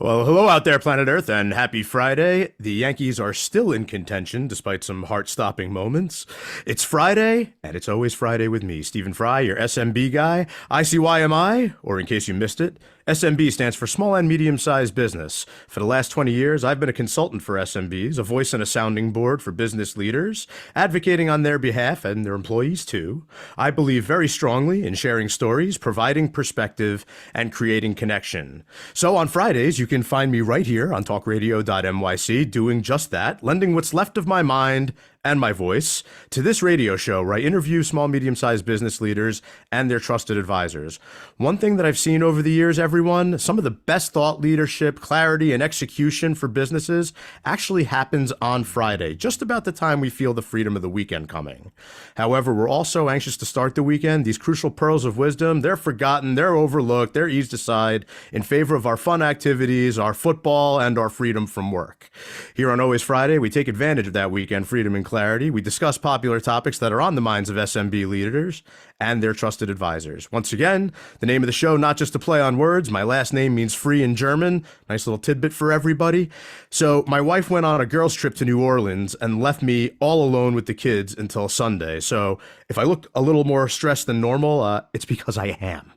Well, hello out there, planet Earth, and happy Friday. The Yankees are still in contention despite some heart stopping moments. It's Friday, and it's always Friday with me, Stephen Fry, your SMB guy. ICYMI, or in case you missed it, SMB stands for Small and Medium Sized Business. For the last 20 years, I've been a consultant for SMBs, a voice and a sounding board for business leaders, advocating on their behalf and their employees too. I believe very strongly in sharing stories, providing perspective, and creating connection. So on Fridays, you can find me right here on talkradio.nyc doing just that, lending what's left of my mind and my voice to this radio show where I interview small, medium-sized business leaders and their trusted advisors. One thing that I've seen over the years, everyone, some of the best thought leadership, clarity, and execution for businesses actually happens on Friday, just about the time we feel the freedom of the weekend coming. However, we're also anxious to start the weekend. These crucial pearls of wisdom, they're forgotten, they're overlooked, they're eased aside in favor of our fun activities, our football, and our freedom from work. Here on Always Friday, we take advantage of that weekend freedom and clarity. We discuss popular topics that are on the minds of SMB leaders and their trusted advisors. Once again, the name of the show, not just a play on words. My last name means free in German. Nice little tidbit for everybody. So my wife went on a girls' trip to New Orleans and left me all alone with the kids until Sunday. So if I look a little more stressed than normal, it's because I am.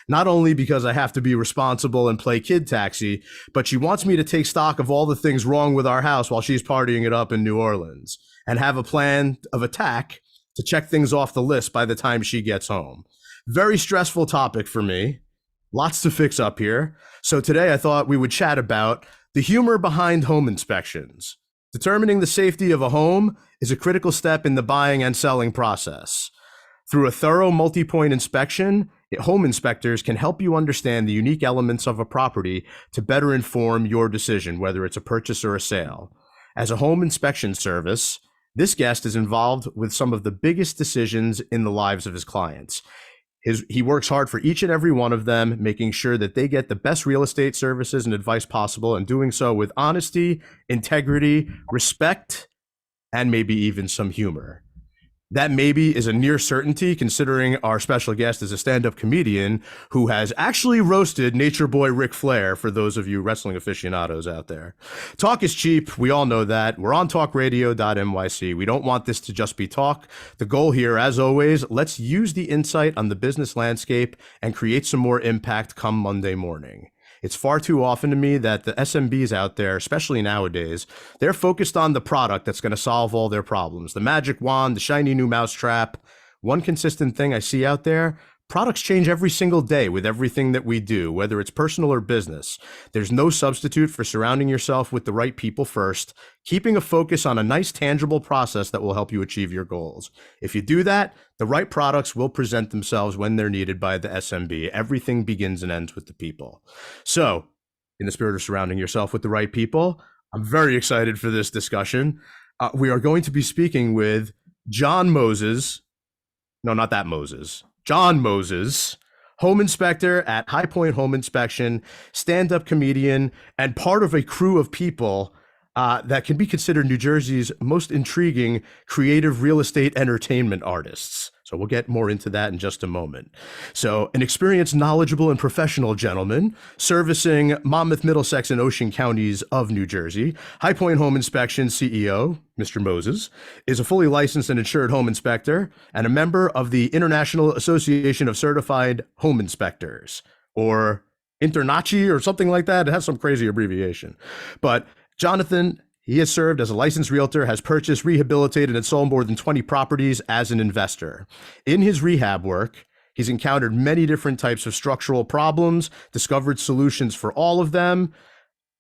Not only because I have to be responsible and play kid taxi, but she wants me to take stock of all the things wrong with our house while she's partying it up in New Orleans and have a plan of attack to check things off the list by the time she gets home. Very stressful topic for me. Lots to fix up here. So today I thought we would chat about the humor behind home inspections. Determining the safety of a home is a critical step in the buying and selling process. Through a thorough multi-point inspection, home inspectors can help you understand the unique elements of a property to better inform your decision, whether it's a purchase or a sale. As a home inspection service, this guest is involved with some of the biggest decisions in the lives of his clients. He works hard for each and every one of them, making sure that they get the best real estate services and advice possible, and doing so with honesty, integrity, respect, and maybe even some humor. That maybe is a near certainty, considering our special guest is a stand-up comedian who has actually roasted Nature Boy Ric Flair, for those of you wrestling aficionados out there. Talk is cheap. We all know that. We're on talkradio.nyc. We don't want this to just be talk. The goal here, as always, let's use the insight on the business landscape and create some more impact come Monday morning. It's far too often to me that the SMBs out there, especially nowadays, they're focused on the product that's going to solve all their problems. The magic wand, the shiny new mousetrap. One consistent thing I see out there, products change every single day with everything that we do, whether it's personal or business. There's no substitute for surrounding yourself with the right people first, keeping a focus on a nice, tangible process that will help you achieve your goals. If you do that, the right products will present themselves when they're needed by the SMB. Everything begins and ends with the people. So, in the spirit of surrounding yourself with the right people, I'm very excited for this discussion. We are going to be speaking with John Moses. No, not that Moses. John Moses, home inspector at High Point Home Inspection, stand-up comedian, and part of a crew of people that can be considered New Jersey's most intriguing creative real estate entertainment artists. So we'll get more into that in just a moment. So an experienced, knowledgeable, and professional gentleman servicing Monmouth, Middlesex, and Ocean counties of New Jersey. High Point Home Inspection CEO, Mr. Moses, is a fully licensed and insured home inspector and a member of the International Association of Certified Home Inspectors, or Internachi or something like that. It has some crazy abbreviation. But Jonathan, he has served as a licensed realtor, has purchased, rehabilitated, and sold more than 20 properties as an investor. In his rehab work, he's encountered many different types of structural problems, discovered solutions for all of them.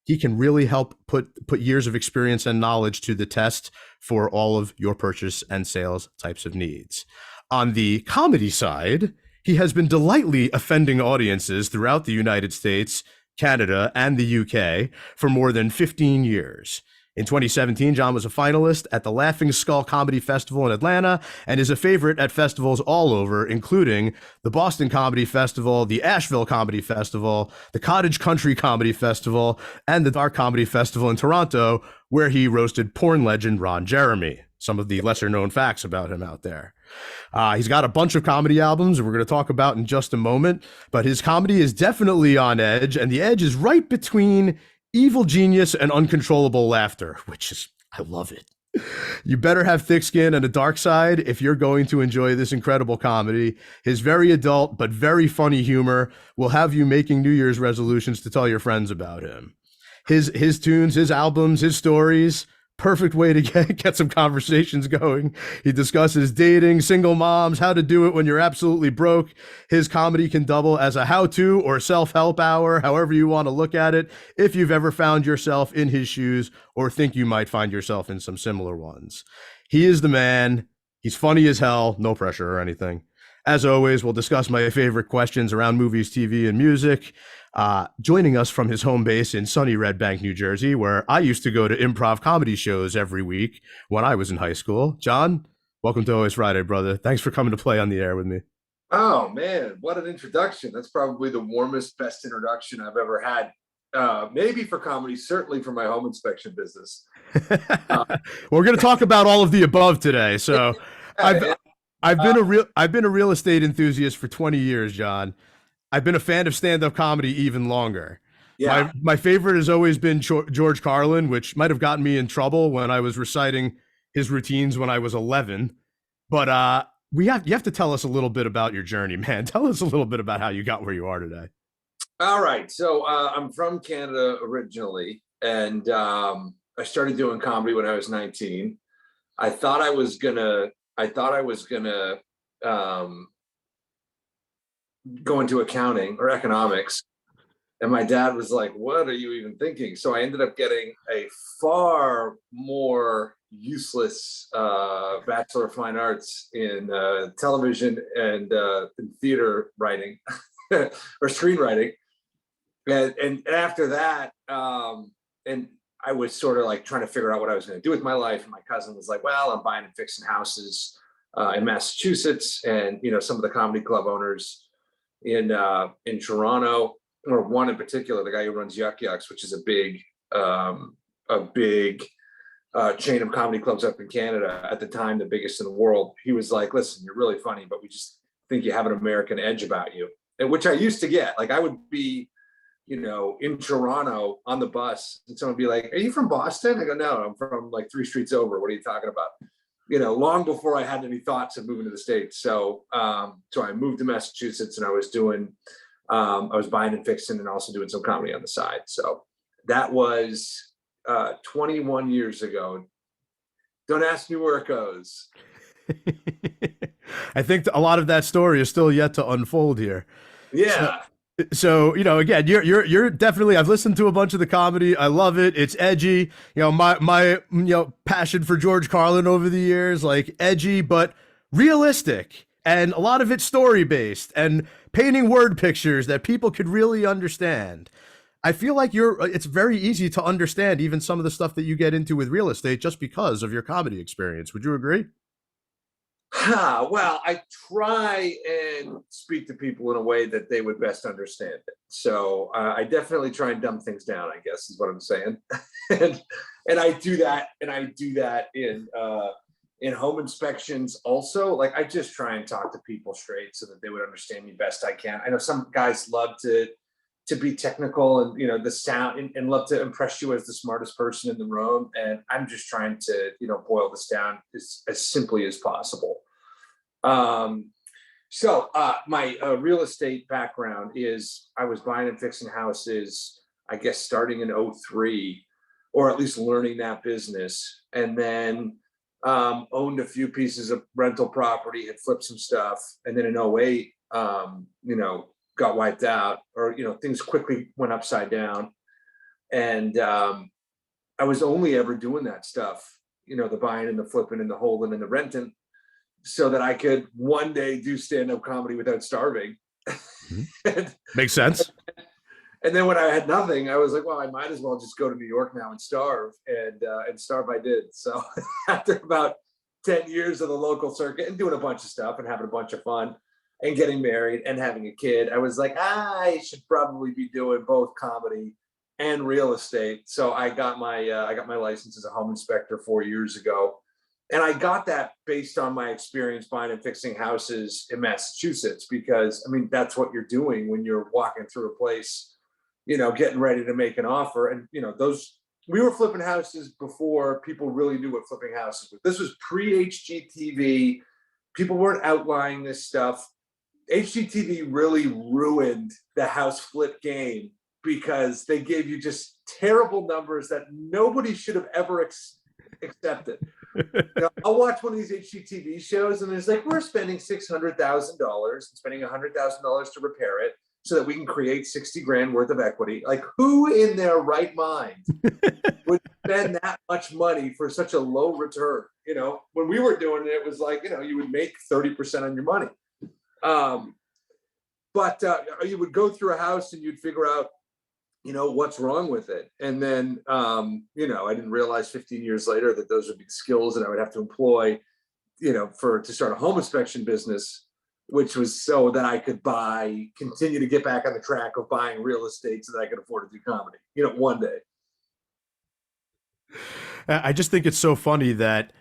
He can really help put years of experience and knowledge to the test for all of your purchase and sales types of needs. On the comedy side, he has been delightfully offending audiences throughout the United States, Canada, and the UK for more than 15 years. In 2017, John was a finalist at the Laughing Skull Comedy Festival in Atlanta and is a favorite at festivals all over, including the Boston Comedy Festival, the Asheville Comedy Festival, the Cottage Country Comedy Festival, and the Dark Comedy Festival in Toronto, where he roasted porn legend Ron Jeremy. some of the lesser known facts about him out there. He's got a bunch of comedy albums we're going to talk about in just a moment, but his comedy is definitely on edge, and the edge is right between evil genius and uncontrollable laughter, which is, I love it. You better have thick skin and a dark side if you're going to enjoy this incredible comedy. His very adult but very funny humor will have you making New Year's resolutions to tell your friends about him. His tunes, his albums, his stories, perfect way to get some conversations going. He discusses dating, single moms, how to do it when you're absolutely broke. His comedy can double as a how-to or self-help hour, however you want to look at it, if you've ever found yourself in his shoes or think you might find yourself in some similar ones. He is the man. He's funny as hell, no pressure or anything. As always, we'll discuss my favorite questions around movies, TV, and music. Joining us from his home base in sunny Red Bank, New Jersey, where I used to go to improv comedy shows every week when I was in high school. John, welcome to Always Friday, brother. Thanks for coming to play on the air with me. Oh, man, what an introduction. That's probably the warmest, best introduction I've ever had. Maybe for comedy, certainly for my home inspection business. We're going to talk about all of the above today. So I've been a real estate enthusiast for 20 years, John. I've been a fan of stand-up comedy even longer. Yeah. My favorite has always been George Carlin, which might have gotten me in trouble when I was reciting his routines when I was 11. But you have to tell us a little bit about your journey, man. Tell us a little bit about how you got where you are today. All right. So I'm from Canada originally, and I started doing comedy when I was 19. I thought I was gonna go into accounting or economics. And my dad was like, what are you even thinking? So I ended up getting a far more useless Bachelor of Fine Arts in television and in theater writing or screenwriting. And after that, and I was sort of like trying to figure out what I was going to do with my life. And my cousin was like, well, I'm buying and fixing houses in Massachusetts. And, you know, some of the comedy club owners in Toronto, or one in particular, the guy who runs Yuck Yucks, which is a big chain of comedy clubs up in Canada, at the time the biggest in the world. He was like, listen, you're really funny, but we just think you have an American edge about you. And which I used to get. Like, I would be, you know, in Toronto on the bus, and someone would be like, are you from Boston? I go, no, I'm from like 3 streets over. What are you talking about? You know, long before I had any thoughts of moving to the States. So so I moved to Massachusetts, and I was buying and fixing and also doing some comedy on the side. So that was 21 years ago. Don't ask me where it goes. I think a lot of that story is still yet to unfold here. Yeah. So, you know, again, you're definitely, I've listened to a bunch of the comedy. I love it. It's edgy. You know, my passion for George Carlin over the years, like edgy, but realistic. And a lot of it's story based and painting word pictures that people could really understand. I feel like it's very easy to understand even some of the stuff that you get into with real estate just because of your comedy experience. Would you agree? Well, I try and speak to people in a way that they would best understand it. So I definitely try and dumb things down, I guess is what I'm saying. and I do that in home inspections also. Like, I just try and talk to people straight so that they would understand me best I can. I know some guys love to be technical and, you know, the sound and love to impress you as the smartest person in the room. And I'm just trying to, you know, boil this down as simply as possible. So my real estate background is I was buying and fixing houses, I guess, starting in 2003, or at least learning that business. And then owned a few pieces of rental property, had flipped some stuff. And then in 2008, you know, got wiped out, or, you know, things quickly went upside down. And I was only ever doing that stuff, you know, the buying and the flipping and the holding and the renting, so that I could one day do stand-up comedy without starving. Makes sense. And then when I had nothing, I was like, well, I might as well just go to New York now and starve. And starve I did. So after about 10 years of the local circuit and doing a bunch of stuff and having a bunch of fun and getting married and having a kid, I was like, I should probably be doing both comedy and real estate. So I got my license as a home inspector 4 years ago. And I got that based on my experience buying and fixing houses in Massachusetts, because I mean, that's what you're doing when you're walking through a place, getting ready to make an offer. And, we were flipping houses before people really knew what flipping houses were. This was pre-HGTV. People weren't outlining this stuff. HGTV really ruined the house flip game because they gave you just terrible numbers that nobody should have ever accepted. I'll watch one of these HGTV shows and it's like, we're spending $600,000 and spending $100,000 to repair it so that we can create 60 grand worth of equity. Like, who in their right mind would spend that much money for such a low return? When we were doing it, it was like, you would make 30% on your money. But you would go through a house and you'd figure out, what's wrong with it. And then, I didn't realize 15 years later that those would be skills that I would have to employ, to start a home inspection business, which was so that I could continue to get back on the track of buying real estate so that I could afford to do comedy, one day. I just think it's so funny that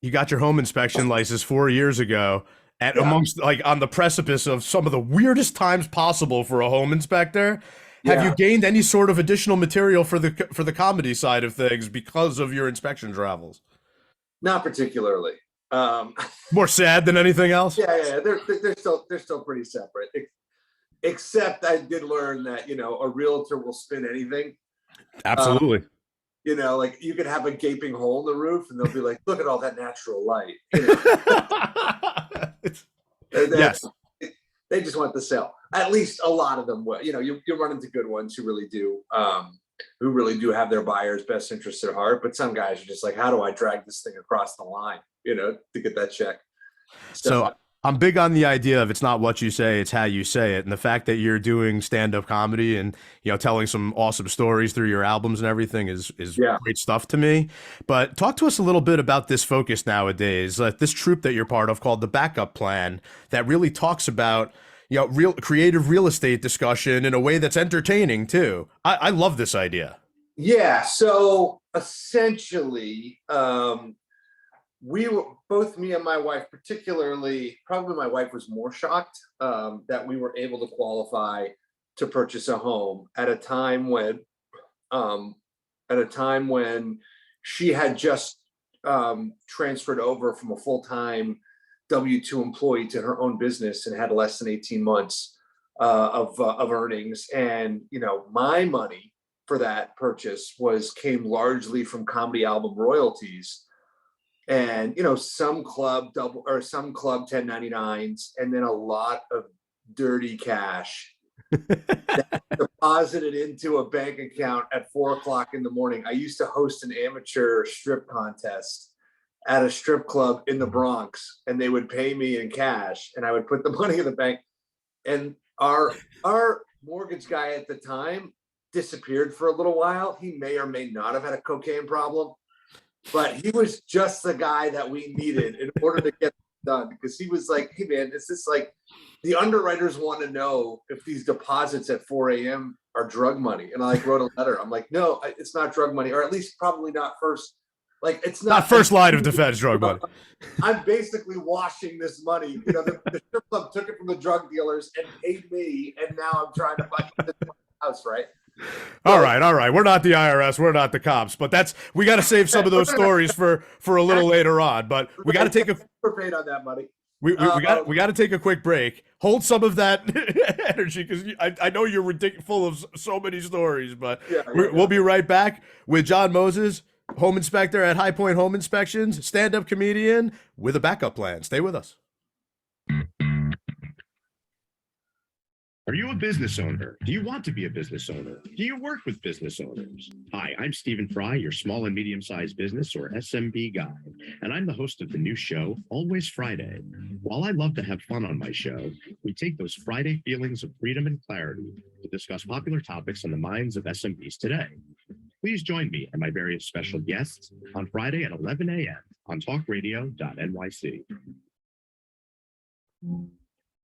you got your home inspection license 4 years ago at amongst on the precipice of some of the weirdest times possible for a home inspector. Have you gained any sort of additional material for the comedy side of things because of your inspection travels? Not particularly. More sad than anything else. Yeah. They're still pretty separate. Except I did learn that a realtor will spin anything. Absolutely. Like you could have a gaping hole in the roof, and they'll be like, "Look at all that natural light." Yes. They just want the sell. At least a lot of them will. You run into good ones who really do have their buyers' best interests at heart. But some guys are just like, how do I drag this thing across the line, to get that check? So I'm big on the idea of it's not what you say, it's how you say it. And the fact that you're doing stand-up comedy and, telling some awesome stories through your albums and everything is great stuff to me. But talk to us a little bit about this focus nowadays, this troupe that you're part of called The Backup Plan, that really talks about, real creative real estate discussion in a way that's entertaining too. I love this idea. Yeah. So essentially, we were both, me and my wife, probably my wife was more shocked that we were able to qualify to purchase a home at a time when she had just transferred over from a full-time W-2 employee to her own business and had less than 18 months of earnings. And my money for that purchase came largely from comedy album royalties. And some club 1099s, and then a lot of dirty cash that deposited into a bank account at 4:00 in the morning. I used to host an amateur strip contest at a strip club in the Bronx, and they would pay me in cash, and I would put the money in the bank. And our mortgage guy at the time disappeared for a little while. He may or may not have had a cocaine problem, but he was just the guy that we needed in order to get it done, because he was like, "Hey man, is this like the underwriters want to know if these deposits at 4 a.m. are drug money?" And I wrote a letter. I'm like, "No, it's not drug money, or at least probably not first. Like, it's not first line of defense drug money. I'm basically washing this money. The strip club took it from the drug dealers and paid me, and now I'm trying to buy this house, right?" All right. We're not the IRS. We're not the cops. But we got to save some of those stories for a little later on. But we got to take we're paid on that money. We got to take a quick break. Hold some of that energy, because I know you're full of so many stories. But we'll be right back with John Moses, home inspector at High Point Home Inspections, stand-up comedian with a backup plan. Stay with us. Are you a business owner? Do you want to be a business owner? Do you work with business owners? Hi, I'm Stephen Fry, your small and medium-sized business, or SMB guy, and I'm the host of the new show, Always Friday. While I love to have fun on my show, we take those Friday feelings of freedom and clarity to discuss popular topics on the minds of SMBs today. Please join me and my various special guests on Friday at 11 a.m. on talkradio.nyc.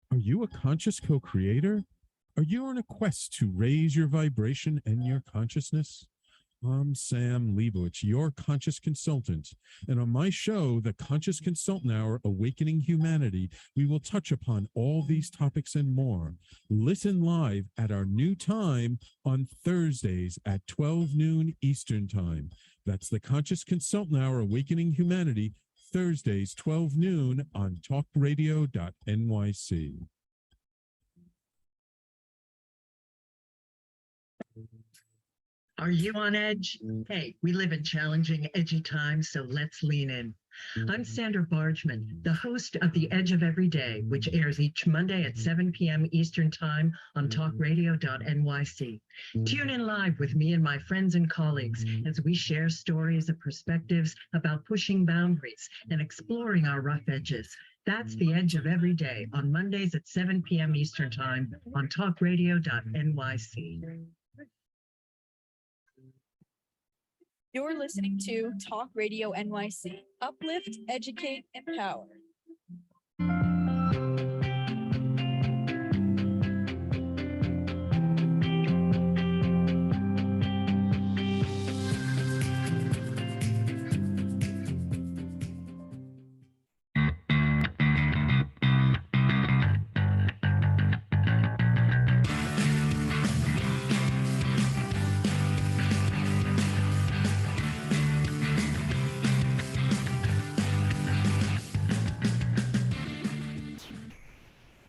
Are you a conscious co-creator? Are you on a quest to raise your vibration and your consciousness? I'm Sam Leibowitz, your conscious consultant. And on my show, The Conscious Consultant Hour, Awakening Humanity, we will touch upon all these topics and more. Listen live at our new time on Thursdays at 12 noon Eastern Time. That's The Conscious Consultant Hour, Awakening Humanity, Thursdays, 12 noon on talkradio.nyc. Are you on edge? Hey, we live in challenging, edgy times, so let's lean in. I'm Sandra Bargman, the host of The Edge of Every Day, which airs each Monday at 7 p.m. Eastern Time on talkradio.nyc. Tune in live with me and my friends and colleagues as we share stories and perspectives about pushing boundaries and exploring our rough edges. That's The Edge of Every Day on Mondays at 7 p.m. Eastern Time on talkradio.nyc. You're listening to Talk Radio NYC. Uplift, educate, empower.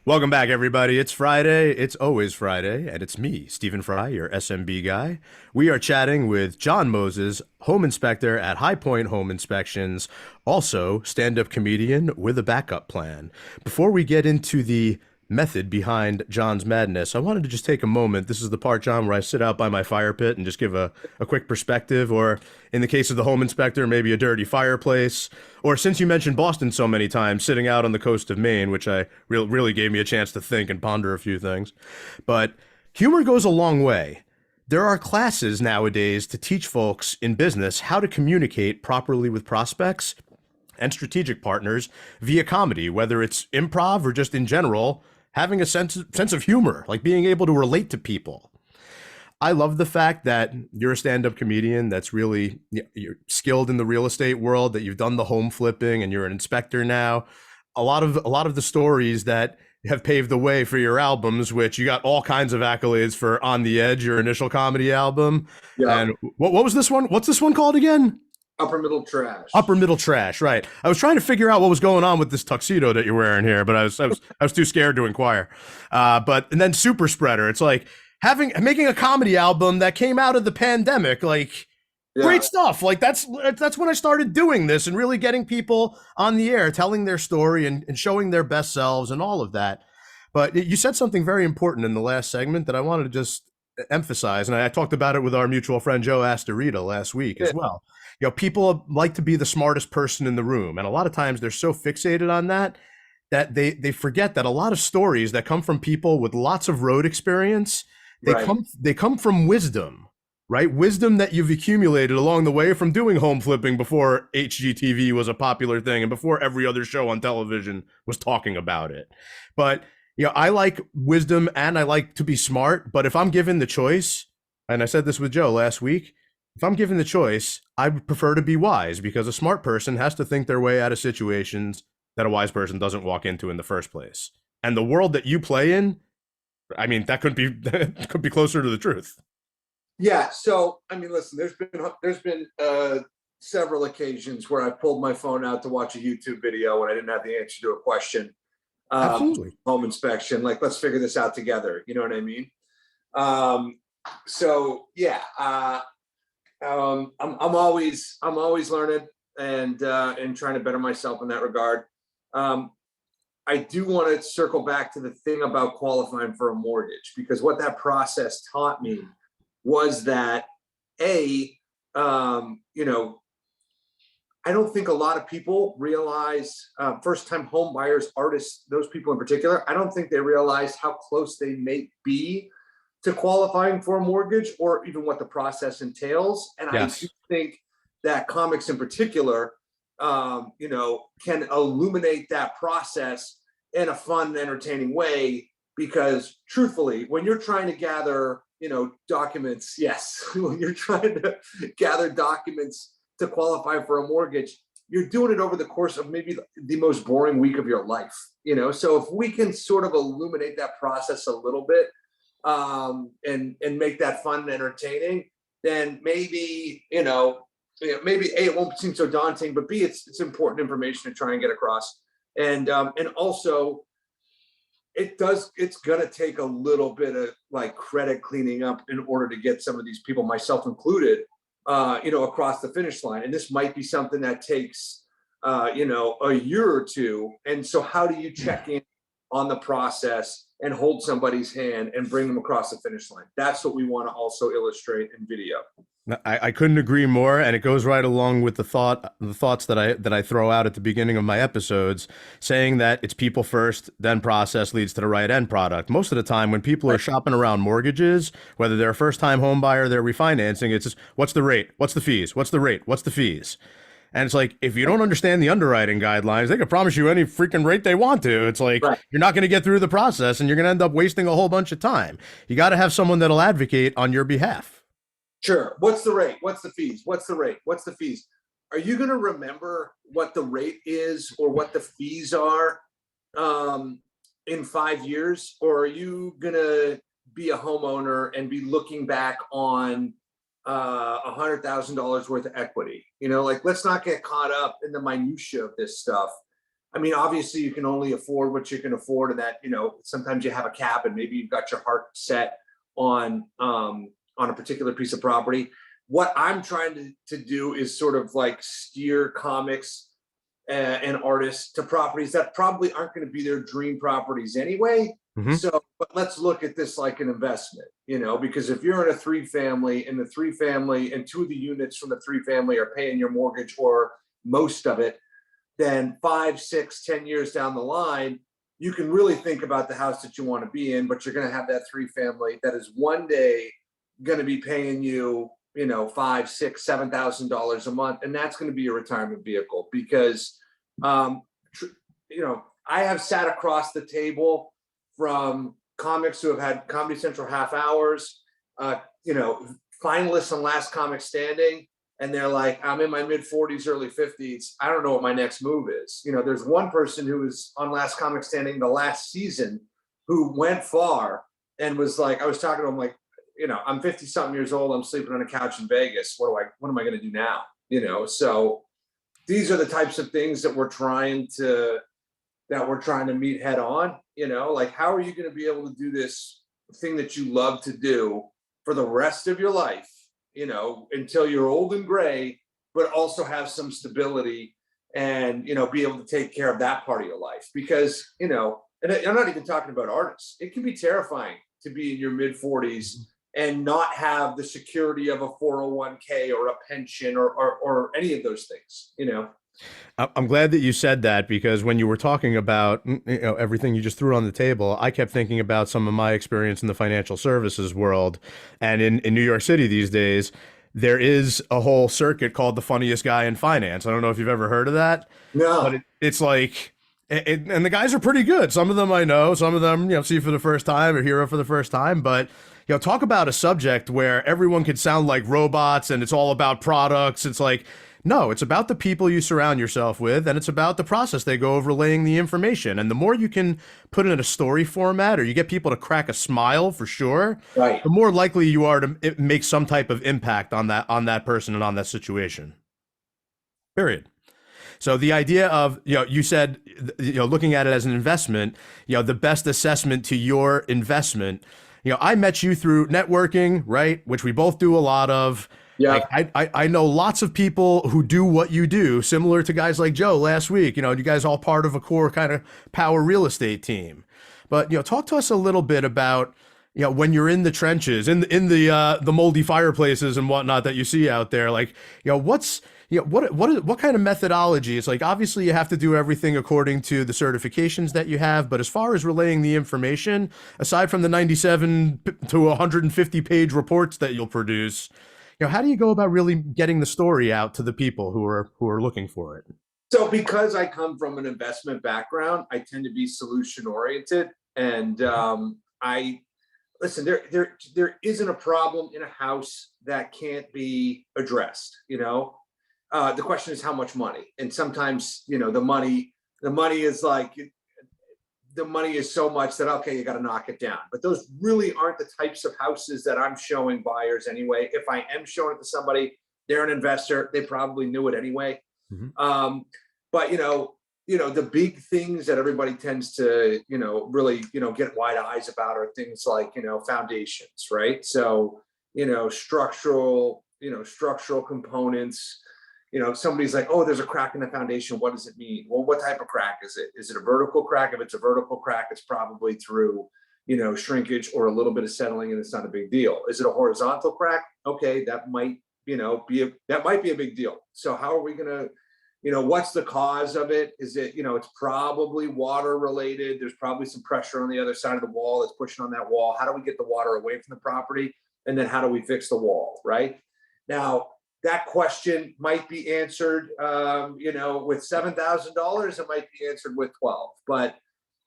Welcome back, everybody. It's Friday. It's always Friday, and it's me, Stephen Fry, your SMB guy. We are chatting with John Moses, home inspector at High Point Home Inspections, also stand-up comedian with a backup plan. Before we get into the method behind John's madness, I wanted to just take a moment. This is the part, John, where I sit out by my fire pit and just give a quick perspective, or in the case of the home inspector, maybe a dirty fireplace, or since you mentioned Boston so many times, sitting out on the coast of Maine, which I really gave me a chance to think and ponder a few things. But humor goes a long way. There are classes nowadays to teach folks in business how to communicate properly with prospects and strategic partners via comedy, whether it's improv or just in general, having a sense of humor, like being able to relate to people. I love the fact that you're a stand-up comedian that's really, you're skilled in the real estate world, that you've done the home flipping and you're an inspector now. A lot of the stories that have paved the way for your albums, which you got all kinds of accolades for On the Edge, your initial comedy album. Yeah. And what was this one? What's this one called again? Upper Middle Trash. Upper Middle Trash, right. I was trying to figure out what was going on with this tuxedo that you're wearing here, but I was too scared to inquire. And then Super Spreader. It's like making a comedy album that came out of the pandemic, like great stuff. Like that's when I started doing this and really getting people on the air, telling their story and showing their best selves and all of that. But you said something very important in the last segment that I wanted to just emphasize, and I talked about it with our mutual friend Joe Astorita last week as well. You know, people like to be the smartest person in the room, and a lot of times they're so fixated on that they forget that a lot of stories that come from people with lots of road experience, they come from wisdom, right? Wisdom that you've accumulated along the way from doing home flipping before HGTV was a popular thing and before every other show on television was talking about it. But you know, I like wisdom and I like to be smart, but if I'm given the choice, and I said this with Joe last week, if I'm given the choice, I would prefer to be wise, because a smart person has to think their way out of situations that a wise person doesn't walk into in the first place. And the world that you play in, I mean, that could be closer to the truth. Yeah. So, I mean, listen, there's been several occasions where I pulled my phone out to watch a YouTube video when I didn't have the answer to a question. Absolutely. Home inspection, like, let's figure this out together. You know what I mean? So yeah, I'm always learning and trying to better myself in that regard. I do want to circle back to the thing about qualifying for a mortgage, because what that process taught me was that I don't think a lot of people realize, first-time home buyers, artists, those people in particular, I don't think they realize how close they may be to qualifying for a mortgage, or even what the process entails. And yes. I do think that comics in particular, can illuminate that process in a fun, entertaining way, because truthfully, when you're trying to gather documents, yes, when you're trying to gather documents to qualify for a mortgage, you're doing it over the course of maybe the most boring week of your life. So if we can sort of illuminate that process a little bit, and make that fun and entertaining, then maybe, maybe A, it won't seem so daunting, but B, it's important information to try and get across. And also it's going to take a little bit of like credit cleaning up in order to get some of these people, myself included, across the finish line. And this might be something that takes, a year or two. And so how do you check in on the process and hold somebody's hand and bring them across the finish line? That's what we want to also illustrate in video. I couldn't agree more, and it goes right along with the thoughts that I throw out at the beginning of my episodes, saying that it's people first, then process leads to the right end product. Most of the time, when people are shopping around mortgages, whether they're a first-time home buyer, they're refinancing, it's just, what's the rate? What's the fees? What's the rate? What's the fees? And it's like, if you don't understand the underwriting guidelines, they can promise you any freaking rate they want to. It's like, You're not going to get through the process, and you're going to end up wasting a whole bunch of time. You got to have someone that'll advocate on your behalf. Sure. What's the rate? What's the fees? What's the rate? What's the fees? Are you going to remember what the rate is or what the fees are in 5 years? Or are you going to be a homeowner and be looking back on $100,000 worth of equity? Let's not get caught up in the minutia of this stuff. I mean, obviously you can only afford what you can afford, and that, sometimes you have a cap and maybe you've got your heart set on a particular piece of property. What I'm trying to do is sort of like steer comics and artists to properties that probably aren't going to be their dream properties anyway. Mm-hmm. So, but let's look at this like an investment, because if you're in a 3-family and the 3-family and 2 of the units from the 3-family are paying your mortgage or most of it, then 5, 6, 10 years down the line, you can really think about the house that you want to be in, but you're going to have that 3-family that is one day going to be paying you, $5,000, $6,000, $7,000 a month. And that's going to be your retirement vehicle because, I have sat across the table from comics who have had Comedy Central half hours, finalists on Last Comic Standing. And they're like, I'm in my mid 40s, early 50s. I don't know what my next move is. There's one person who was on Last Comic Standing the last season who went far and was like, I was talking to him like, I'm 50 something years old. I'm sleeping on a couch in Vegas. What am I going to do now? So these are the types of things that we're trying to meet head on, like, how are you going to be able to do this thing that you love to do for the rest of your life, until you're old and gray, but also have some stability and, be able to take care of that part of your life because, and I'm not even talking about artists. It can be terrifying to be in your mid 40s and not have the security of a 401k or a pension or any of those things, I'm glad that you said that because when you were talking about everything you just threw on the table, I kept thinking about some of my experience in the financial services world. And in New York City these days, there is a whole circuit called the funniest guy in finance. I don't know if you've ever heard of that. No. But it's like, and the guys are pretty good. Some of them I know, some of them, see for the first time or hear for the first time. But, talk about a subject where everyone could sound like robots and it's all about products. It's like, no, it's about the people you surround yourself with, and it's about the process they go of relaying the information. And the more you can put it in a story format or you get people to crack a smile for sure, right, the more likely you are to make some type of impact on that person and on that situation. Period. So the idea of, you said, looking at it as an investment, the best assessment to your investment, I met you through networking, right? Which we both do a lot of. Yeah. Like, I know lots of people who do what you do, similar to guys like Joe last week. You guys all part of a core kind of power real estate team. But, talk to us a little bit about, when you're in the trenches, in the moldy fireplaces and whatnot that you see out there, like, what kind of methodology? It's like, obviously you have to do everything according to the certifications that you have, but as far as relaying the information, aside from the 97 to 150 page reports that you'll produce, how do you go about really getting the story out to the people who are looking for it? So because I come from an investment background, I tend to be solution oriented. And I listen, there isn't a problem in a house that can't be addressed. The question is how much money, and sometimes the money is like, the money is so much that, okay, you got to knock it down. But those really aren't the types of houses that I'm showing buyers anyway. If I am showing it to somebody, they're an investor, they probably knew it anyway. Mhm. But the big things that everybody tends to really get wide eyes about are things like foundations, right? So structural components. Somebody's like, oh, there's a crack in the foundation. What does it mean? Well, what type of crack is it? Is it a vertical crack? If it's a vertical crack, it's probably through, shrinkage or a little bit of settling, and it's not a big deal. Is it a horizontal crack? Okay, that might, be a big deal. So how are we gonna, what's the cause of it? Is it, it's probably water related. There's probably some pressure on the other side of the wall that's pushing on that wall. How do we get the water away from the property? And then how do we fix the wall, right? Now, that question might be answered, with $7,000. It might be answered with 12. But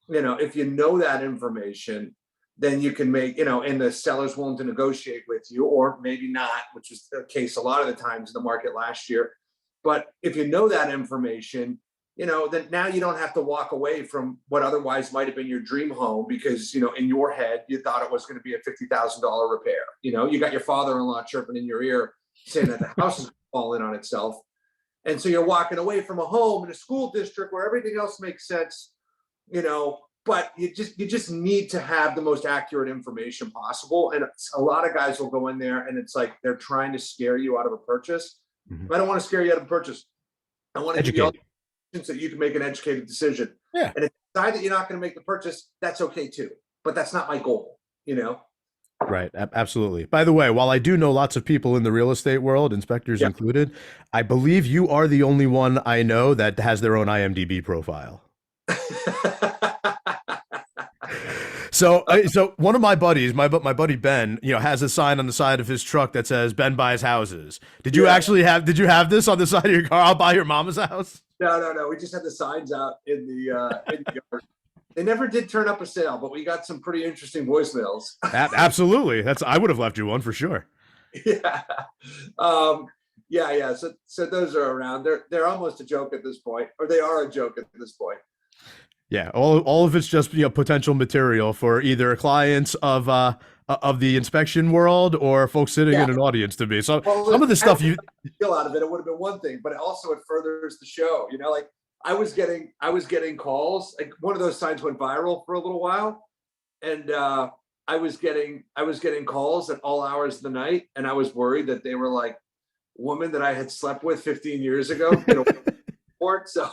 if you know that information, then you can make, and the seller's willing to negotiate with you, or maybe not, which was the case a lot of the times in the market last year. But if you know that information, then now you don't have to walk away from what otherwise might have been your dream home because, in your head, you thought it was going to be a $50,000 repair. You got your father-in-law chirping in your ear saying that the house is falling on itself. And so you're walking away from a home in a school district where everything else makes sense, but you just need to have the most accurate information possible. And a lot of guys will go in there and it's like they're trying to scare you out of a purchase. Mhm. I don't want to scare you out of a purchase. I want to give you all Educate. the options so that you can make an educated decision. Yeah. And if you decide that you're not going to make the purchase, that's okay too. But that's not my goal, Right. Absolutely. By the way, while I do know lots of people in the real estate world, inspectors Yeah. included, I believe you are the only one I know that has their own IMDb profile. So one of my buddies, my buddy Ben, has a sign on the side of his truck that says "Ben buys houses." Did you Did you have this on the side of your car? I'll buy your mama's house. No. We just had the signs out in the yard. They never did turn up a sale, but we got some pretty interesting voicemails. Absolutely, I would have left you one for sure. Yeah. Yeah. So those are around. They're almost a joke at this point, or they are a joke at this point. Yeah, all of it's just potential material for either clients of the inspection world or folks sitting in an audience to be. So some of the stuff you feel out of it would have been one thing, but also it furthers the show. Like I was getting calls. Like one of those signs went viral for a little while, and I was getting calls at all hours of the night, and I was worried that they were like women that I had slept with 15 years ago. So.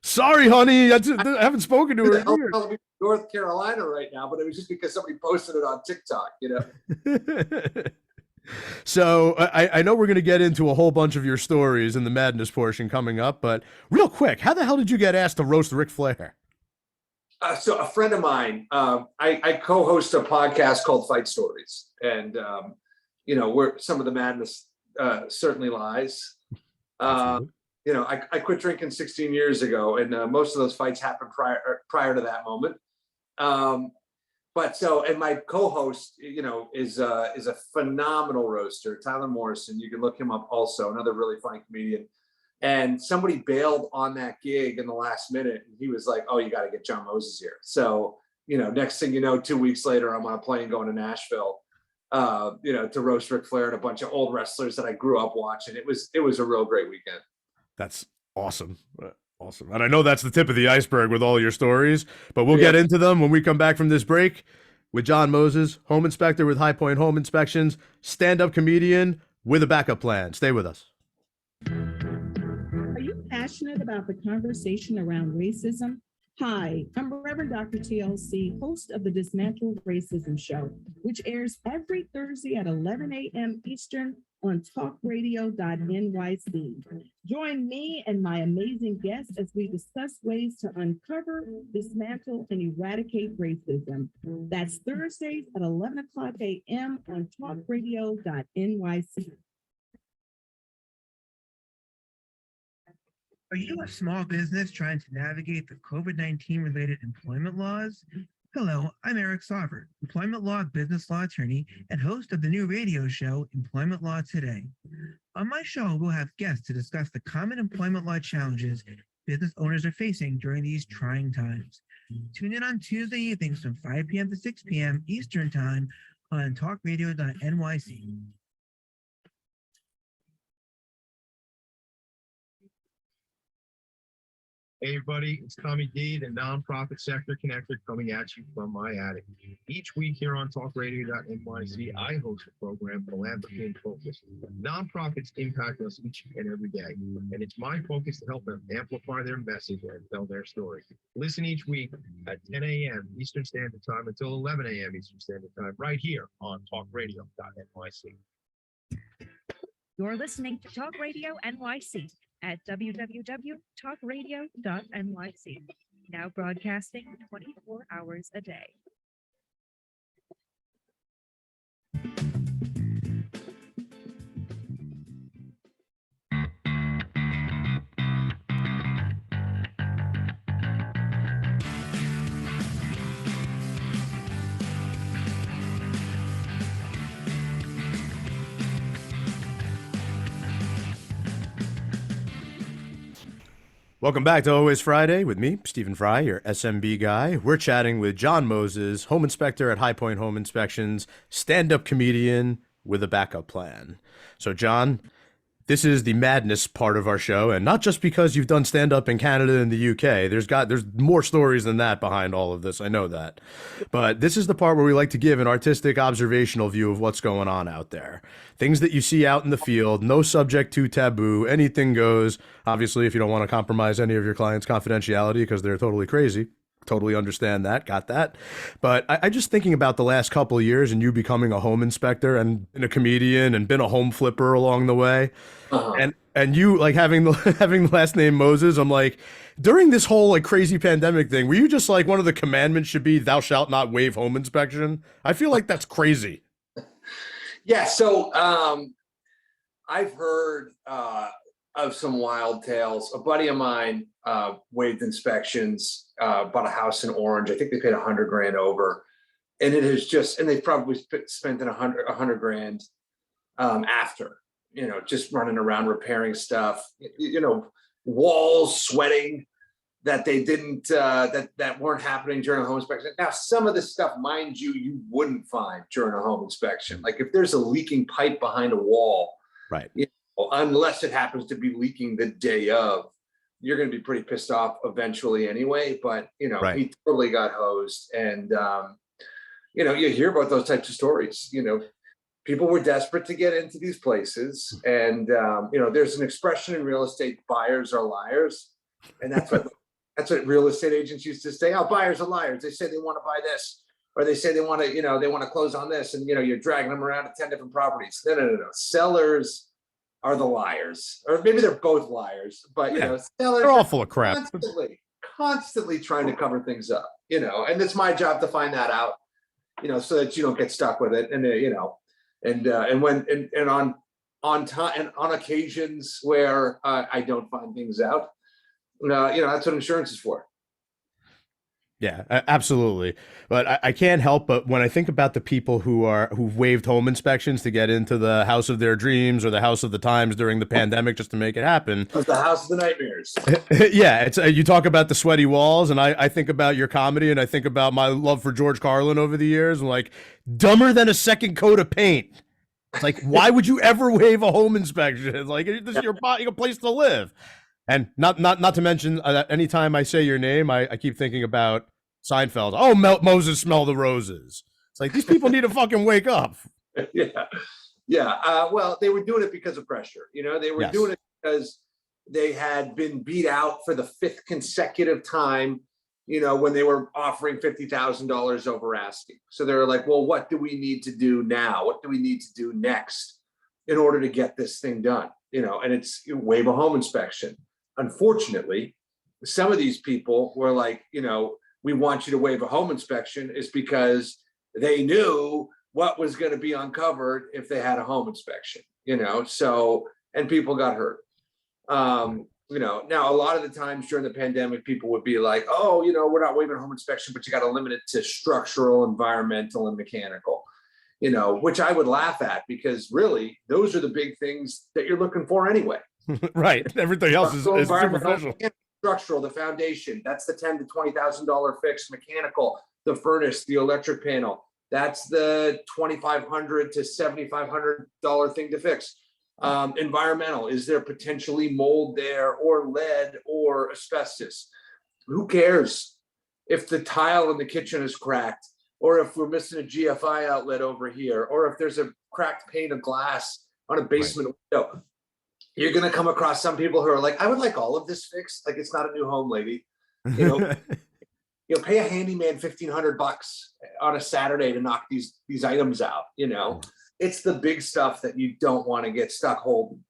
Sorry, honey, I haven't spoken to her in years. North Carolina right now, but it was just because somebody posted it on TikTok. So I know we're going to get into a whole bunch of your stories in the madness portion coming up, but real quick, how the hell did you get asked to roast Ric Flair? So a friend of mine, I co-host a podcast called Fight Stories, and where some of the madness certainly lies. I quit drinking 16 years ago, and most of those fights happened prior to that moment. And my co-host, is a phenomenal roaster, Tyler Morrison. You can look him up also, another really funny comedian. And somebody bailed on that gig in the last minute, and he was like, "Oh, you got to get John Moses here." So, next thing you know, 2 weeks later, I'm on a plane going to Nashville, to roast Ric Flair and a bunch of old wrestlers that I grew up watching. It was a real great weekend. That's awesome. Awesome. And I know that's the tip of the iceberg with all your stories, but we'll get into them when we come back from this break with John Moses, home inspector with High Point Home Inspections, stand-up comedian with a backup plan. Stay with us. Are you passionate about the conversation around racism? Hi, I'm Reverend Dr. TLC, host of the Dismantle Racism Show, which airs every Thursday at 11 a.m. Eastern on talkradio.nyc. Join me and my amazing guests as we discuss ways to uncover, dismantle, and eradicate racism. That's Thursdays at 11 o'clock a.m. on talkradio.nyc. Are you a small business trying to navigate the COVID-19 related employment laws? Hello, I'm Eric Sauvert, employment law business law attorney and host of the new radio show, Employment Law Today. On my show, we'll have guests to discuss the common employment law challenges business owners are facing during these trying times. Tune in on Tuesday evenings from 5 p.m. to 6 p.m. Eastern Time on talkradio.nyc. Hey everybody, it's Tommy D, the nonprofit sector connector, coming at you from my attic. Each week here on talkradio.nyc, I host a program, Philanthropy in Focus. Nonprofits impact us each and every day, and it's my focus to help them amplify their message and tell their story. Listen each week at 10 a.m. Eastern Standard Time until 11 a.m. Eastern Standard Time, right here on talkradio.nyc. You're listening to Talk Radio NYC at www.talkradio.nyc. Now broadcasting 24 hours a day. Welcome back to Always Friday with me, Stephen Fry, your SMB guy. We're chatting with John Moses, home inspector at High Point Home Inspections, stand-up comedian with a backup plan. So, John, this is the madness part of our show, and not just because you've done stand-up in Canada and the UK. There's more stories than that behind all of this. I know that. But this is the part where we like to give an artistic observational view of what's going on out there. Things that you see out in the field, no subject too taboo, anything goes. Obviously, if you don't want to compromise any of your clients' confidentiality because they're totally crazy. Totally understand that, got that. But I just thinking about the last couple of years and you becoming a home inspector and been a comedian and been a home flipper along the way. And you like having the last name Moses, I'm like, during this whole like crazy pandemic thing, were you just like one of the commandments should be thou shalt not waive home inspection? I feel like that's crazy. Yeah, so I've heard of some wild tales. A buddy of mine waived inspections, bought a house in Orange. I think they paid $100,000 over, and it is just, and they probably spent $100,000 after, just running around repairing stuff, walls sweating that they didn't that weren't happening during a home inspection. Now, some of this stuff, mind you wouldn't find during a home inspection. Like if there's a leaking pipe behind a wall, right? Unless it happens to be leaking the day of, you're going to be pretty pissed off eventually anyway. But right. He totally got hosed, and you hear about those types of stories. People were desperate to get into these places, and there's an expression in real estate: buyers are liars, and that's what real estate agents used to say. Oh, buyers are liars. They say they want to buy this, or they say they want to, they want to close on this, and you're dragging them around to 10 different properties. No. Sellers are the liars, or maybe they're both liars, but sellers are all full of crap. Constantly trying to cover things up, and it's my job to find that out, so that you don't get stuck with it, and on time and on occasions where I don't find things out, that's what insurance is for. Yeah, absolutely. But I can't help but when I think about the people who've waived home inspections to get into the house of their dreams or the house of the times during the pandemic just to make it happen. It was the house of the nightmares. Yeah, it's you talk about the sweaty walls, and I think about your comedy, and I think about my love for George Carlin over the years, and like dumber than a second coat of paint. It's like, why would you ever waive a home inspection? It's like, this is your place to live. And not to mention, anytime I say your name, I keep thinking about Seinfeld. Oh, Moses, smell the roses. It's like, these people need to fucking wake up. Yeah. Well, they were doing it because of pressure. They were doing it because they had been beat out for the 5th consecutive time, when they were offering $50,000 over asking. So they were like, well, what do we need to do now? What do we need to do next in order to get this thing done? And it's waive a home inspection. Unfortunately, some of these people were like, we want you to waive a home inspection, is because they knew what was going to be uncovered if they had a home inspection, so, and people got hurt. Now a lot of the times during the pandemic, people would be like, oh, we're not waiving home inspection, but you got to limit it to structural, environmental, and mechanical, which I would laugh at, because really those are the big things that you're looking for anyway. Right. Everything else is superficial. Structural, the foundation, that's the $10,000 to $20,000 fix. Mechanical, the furnace, the electric panel, that's the $2,500 to $7,500 thing to fix. Environmental, is there potentially mold there, or lead, or asbestos? Who cares if the tile in the kitchen is cracked, or if we're missing a GFI outlet over here, or if there's a cracked pane of glass on a basement window? You're going to come across some people who are like, I would like all of this fixed. Like, it's not a new home, lady. Pay a handyman $1,500 on a Saturday to knock these items out. It's the big stuff that you don't want to get stuck holding.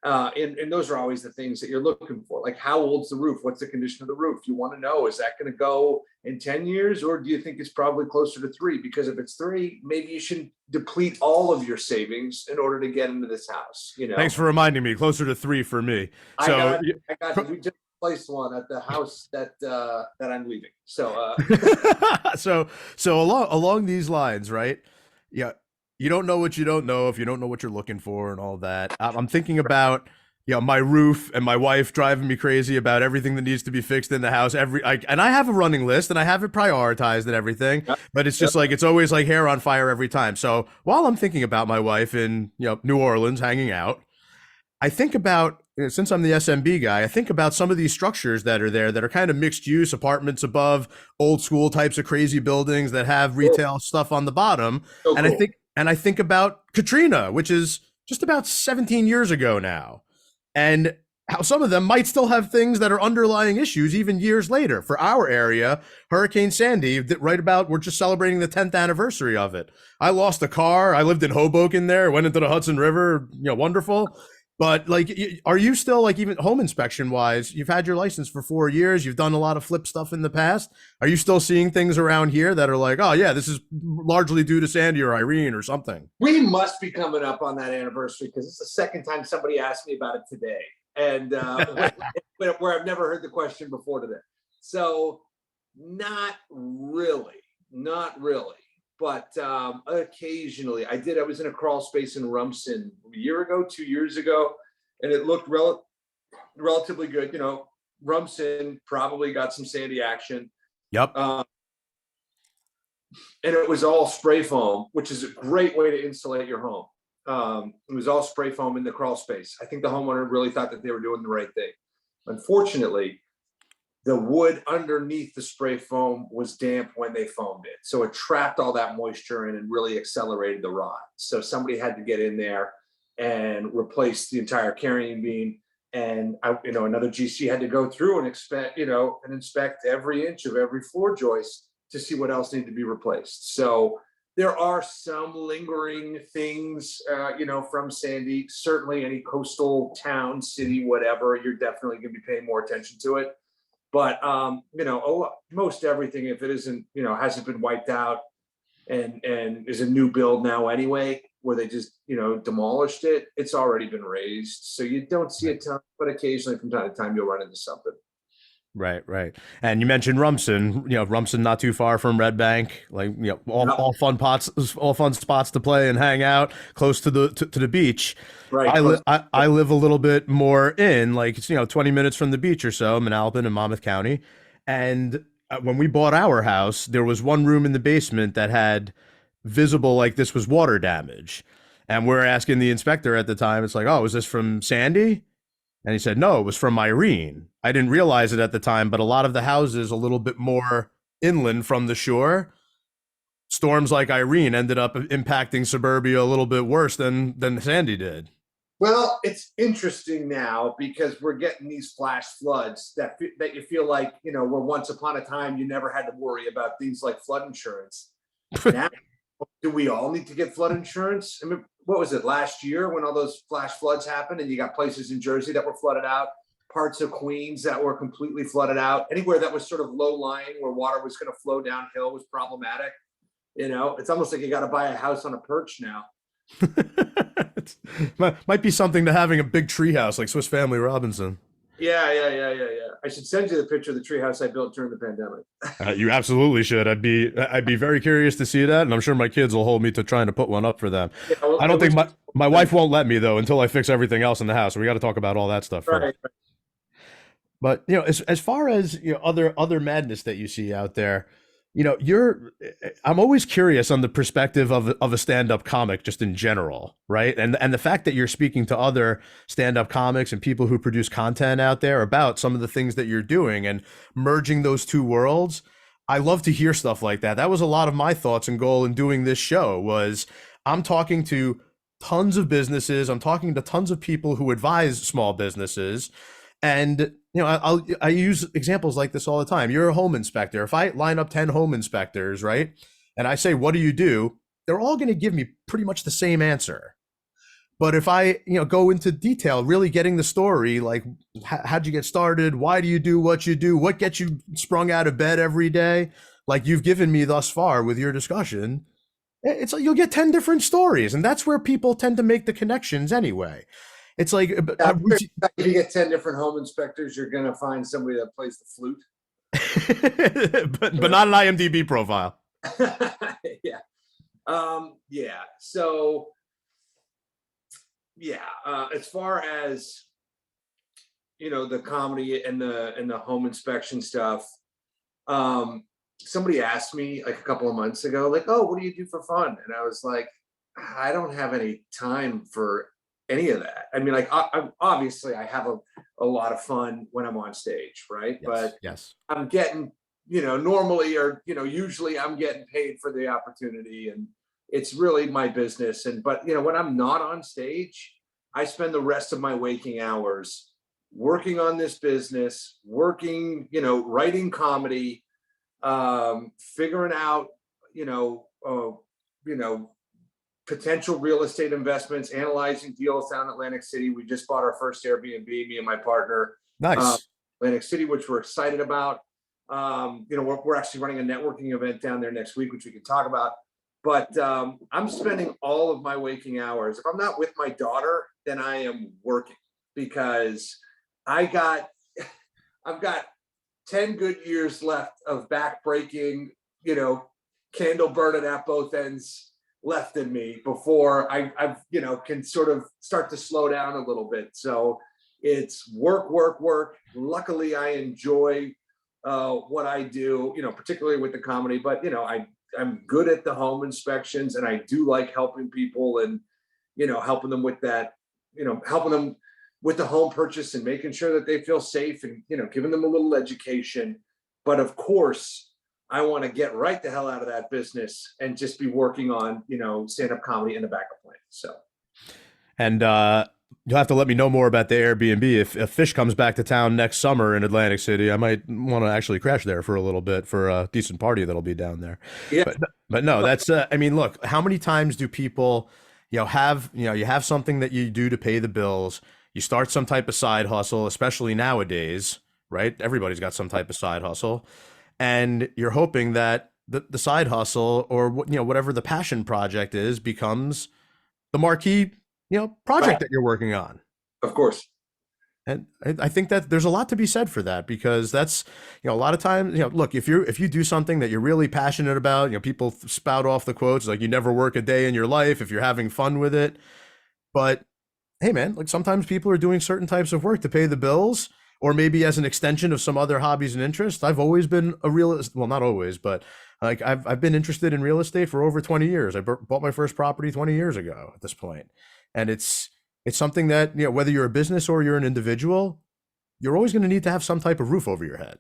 And those are always the things that you're looking for. Like, how old's the roof? What's the condition of the roof? You want to know, is that going to go in 10 years? Or do you think it's probably closer to 3? Because if it's 3, maybe you should deplete all of your savings in order to get into this house. Thanks for reminding me. Closer to 3 for me. So I got it. We just placed one at the house that I'm leaving. So so along these lines, right? Yeah. You don't know what you don't know if you don't know what you're looking for and all that. I'm thinking about, my roof, and my wife driving me crazy about everything that needs to be fixed in the house. And I have a running list, and I have it prioritized and everything, but it's just like, it's always like hair on fire every time. So while I'm thinking about my wife in, New Orleans hanging out, I think about, since I'm the SMB guy, I think about some of these structures that are there that are kind of mixed use, apartments above, old school types of crazy buildings that have retail stuff on the bottom. So and cool. I think about Katrina, which is just about 17 years ago now, and how some of them might still have things that are underlying issues even years later. For our area, Hurricane Sandy, we're just celebrating the 10th anniversary of it. I lost a car. I lived in Hoboken there, went into the Hudson River, wonderful. But like, are you still, like, even home inspection wise, you've had your license for 4 years, you've done a lot of flip stuff in the past. Are you still seeing things around here that are like, oh yeah, this is largely due to Sandy or Irene or something? We must be coming up on that anniversary, because it's the second time somebody asked me about it today. And where I've never heard the question before today. So not really. But occasionally I was in a crawl space in Rumson a year ago, 2 years ago, and it looked relatively good. Rumson probably got some Sandy action. Yep. And it was all spray foam, which is a great way to insulate your home. It was all spray foam in the crawl space. I think the homeowner really thought that they were doing the right thing. Unfortunately, the wood underneath the spray foam was damp when they foamed it. So it trapped all that moisture in and really accelerated the rot. So somebody had to get in there and replace the entire carrying beam. And another GC had to go through and inspect every inch of every floor joist to see what else needed to be replaced. So there are some lingering things, from Sandy. Certainly any coastal town, city, whatever, you're definitely going to be paying more attention to it. But, most everything, if it isn't, hasn't been wiped out and is a new build now anyway, where they just, demolished it, it's already been raised. So you don't see a ton, but occasionally from time to time, you'll run into something. Right. And you mentioned Rumson, Rumson not too far from Red Bank, like, all fun spots to play and hang out, close to the beach. Right. I live a little bit more in, like, it's, 20 minutes from the beach or so, Manalapan and Monmouth County. And when we bought our house, there was one room in the basement that had visible, like, this was water damage. And we're asking the inspector at the time, it's like, oh, is this from Sandy? And he said, no, it was from Irene. I didn't realize it at the time, but a lot of the houses a little bit more inland from the shore, storms like Irene ended up impacting suburbia a little bit worse than Sandy did. Well, it's interesting now because we're getting these flash floods that you feel like, where once upon a time you never had to worry about things like flood insurance. Now, do we all need to get flood insurance? I mean, what was it, last year when all those flash floods happened and you got places in Jersey that were flooded out, parts of Queens that were completely flooded out, anywhere that was sort of low lying where water was going to flow downhill was problematic. It's almost like you got to buy a house on a perch now. Might be something to having a big tree house like Swiss Family Robinson. Yeah. I should send you the picture of the treehouse I built during the pandemic. You absolutely should. I'd be very curious to see that, and I'm sure my kids will hold me to trying to put one up for them. Yeah, well, I don't think my wife won't let me though until I fix everything else in the house. So we got to talk about all that stuff first. Right. But as far as other madness that you see out there, I'm always curious on the perspective of a stand-up comic just in general, right? And the fact that you're speaking to other stand-up comics and people who produce content out there about some of the things that you're doing and merging those two worlds. I love to hear stuff like that. That was a lot of my thoughts and goal in doing this show was I'm talking to tons of businesses. I'm talking to tons of people who advise small businesses. And I use examples like this all the time. You're a home inspector. If I line up 10 home inspectors, right, and I say, what do you do? They're all going to give me pretty much the same answer. But if I go into detail, really getting the story, like how'd you get started? Why do you do what you do? What gets you sprung out of bed every day? Like you've given me thus far with your discussion, it's like you'll get 10 different stories. And that's where people tend to make the connections anyway. It's like if you get 10 different home inspectors, you're going to find somebody that plays the flute. but not an IMDb profile. Yeah. So as far as the comedy and the home inspection stuff, somebody asked me like a couple of months ago, like, oh, what do you do for fun? And I was like, I don't have any time for any of that. I mean, like, obviously I have a lot of fun when I'm on stage, right? Yes, but yes, I'm getting, normally or, usually I'm getting paid for the opportunity and it's really my business. But when I'm not on stage, I spend the rest of my waking hours working on this business, working, writing comedy, figuring out, potential real estate investments, analyzing deals down in Atlantic City. We just bought our first Airbnb, me and my partner. Nice. Atlantic City, which we're excited about. We're actually running a networking event down there next week, which we can talk about. But I'm spending all of my waking hours. If I'm not with my daughter, then I am working because I've got 10 good years left of back breaking, candle burning at both ends left in me before I've can sort of start to slow down a little bit. So it's work. Luckily, I enjoy what I do, particularly with the comedy, but I'm good at the home inspections and I do like helping people and, helping them with that, helping them with the home purchase and making sure that they feel safe and, giving them a little education. But of course, I want to get right the hell out of that business and just be working on, stand-up comedy in the backup plan. So, and you'll have to let me know more about the Airbnb. If Fish comes back to town next summer in Atlantic City, I might want to actually crash there for a little bit for a decent party that'll be down there. Yeah. But no, that's I mean, look, how many times do people, have you have something that you do to pay the bills? You start some type of side hustle, especially nowadays, right? Everybody's got some type of side hustle. And you're hoping that the side hustle or whatever the passion project is becomes the marquee project that you're working on. Of course. And I think that there's a lot to be said for that because that's a lot of times look, if you do something that you're really passionate about, people spout off the quotes like you never work a day in your life if you're having fun with it. But hey man, like sometimes people are doing certain types of work to pay the bills. Or maybe as an extension of some other hobbies and interests. I've always been a realist. Well, not always, but like I've been interested in real estate for over 20 years. I bought my first property 20 years ago at this point. And it's something that, whether you're a business or you're an individual, you're always going to need to have some type of roof over your head.